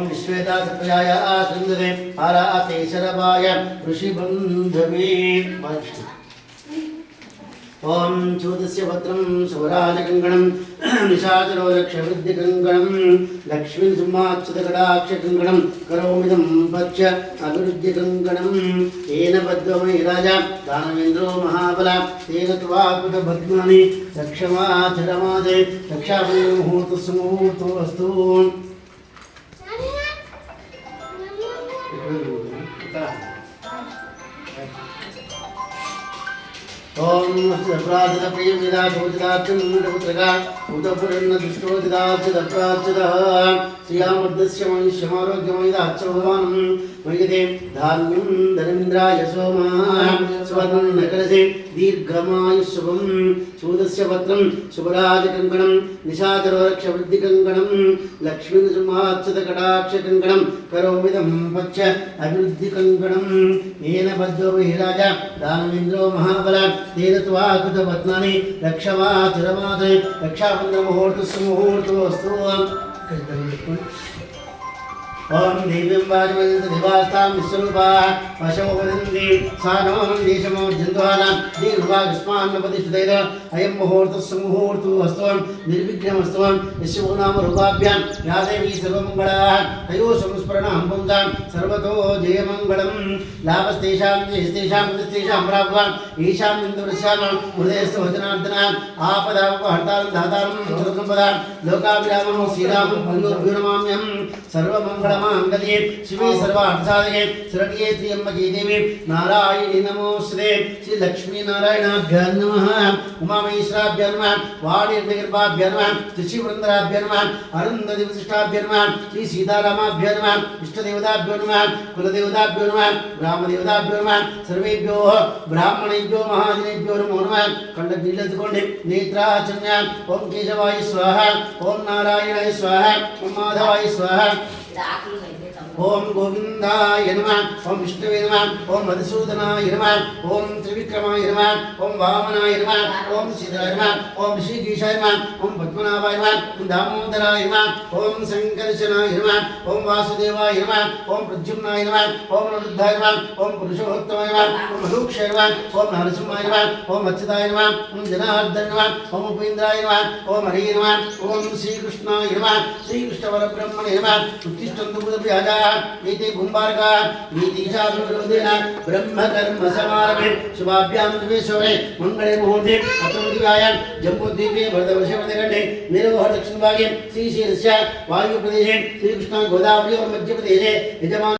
विश्वेता सप्रजाय आसृन्दते आराते शरभाय ऋषिबन्धवे ओम चूतस्य भद्रं सुवराजकङ्कणं निशाचरो रक्षवृद्धिकङ्कणं लक्ष्मीसुमाक्षतकटाक्षकङ्कणं करोमिदं पच्च अभिवृद्धिकङ्कणं तेन बद्धमयि राजा दानवेन्द्रो महाबला तेन त्वाकृतभद्मानि रक्षमाचरमादे रक्षामुहूर्तस्मुहूर्तो अस्तु ओम सर्वाधिक प्रियमिदा भोजदार्चन पुत्रका उदपुरन्न दुष्टोदिदार्चदप्रार्चदः श्रियामर्दस्य मनुष्यमारोग्यमयिदाच्च भगवान् मयिदे धान्यं धनमिन्द्राय सोमः स्वर्णं नकरसे दीर्घमायुष्शुभं चूदस्य पत्रं शुभराजकङ्कणं निशाचरवृक्षवृद्धिकङ्कणं लक्ष्मीनृसिंहाक्षतकटाक्षकङ्कणं करोमिदं पच्च अभिवृद्धिकङ्कणं येन बद्धो राजा दानवेन्द्रो महाबला तेन त्वाकृतपद्मानि रक्षमाचरमादे रक्षाबन्धमुहूर्तस्मुहूर्तोऽस्तु ओम देवीं वाजवन्त देवास्तां विश्वरूपाः पशवो वदन्ति सा नमः देशमो जन्तुहानां दीर्घभागस्मान्नपतिष्ठतेन अयं मुहूर्तस्मुहूर्तो अस्तु निर्विघ्नमस्तु यस्य नाम रूपाभ्यां या देवी सर्वमङ्गलाः तयोः संस्मरणां पुंसां सर्वतो जयमङ्गलं लाभस्तेषां जयस्तेषां जस्तेषां प्राप्वान् येषां इन्दुरस्यां हृदयस्थ वचनार्दनाम् आपदापहर्तारं धातारं सर्वसम्पदां लोकाभिरामं श्रीरामं भूयोभ्यो नमाम्यहं सर्वमङ्गलमाङ्गल्ये शिवे सर्वार्थसाधके शरण्ये त्र्यम्बके देवी नारायणी नमोऽस्तुते श्री लक्ष्मी नारायणाभ्यां नमः उमामहेश्वराभ्यां नमः वाणीर्विगर्भाभ्यां नमः ऋषिवृन्दराभ्यां नमः अरुन्धतिवसिष्ठाभ्यां नमः श्री सीतारामाभ्यां नमः इष्टदेवताभ्यो नमः कुलदेवताभ्यो नमः ग्रामदेवताभ्यो नमः सर्वेभ्यो ब्राह्मणेभ्यो महाजनेभ्यो नमो नमः कंडनीलतुकोंडि नेत्राचन्य ओम केशवाय स्वाहा ओम नारायणाय स्वाहा ओम माधवाय स्वाहा ओम गोविंदाय नमः ओम विष्णुवे नमः ओम मधुसूदनाय नमः ओम त्रिविक्रमाय नमः ओम वामनाय नमः ओम सीताय नमः ओम ऋषिकेशाय नमः ओम पद्मनाभाय नमः ओम दामोदराय नमः ओम संकर्षणाय नमः ओम वासुदेवाय नमः ओम प्रद्युम्नाय नमः ओम अनिरुद्धाय नमः ओम पुरुषोत्तमाय नमः ओम मधुक्षाय नमः ओम नरसिंहाय नमः ओम अच्युताय नमः ओम जनार्दनाय नमः ओम उपेन्द्राय नमः ओम हरे नमः ओम श्रीकृष्णाय नमः श्रीकृष्णपरब्रह्मणे नमः उत्तिष्ठन्तु बुधप्रियाजा एते कुंभारका नीतिशास्त्रविरोधेन ब्रह्मकर्म समारभे शुभाभ्यां दिवेश्वरे मंगले मुहूर्ते अत्रदिवायां जम्बूद्वीपे भरतवर्षवर्धकण्डे मेरुः दक्षिणभागे श्रीशीर्षस्य वायुप्रदेशे श्रीकृष्ण गोदावरी और मध्यप्रदेशे यजमान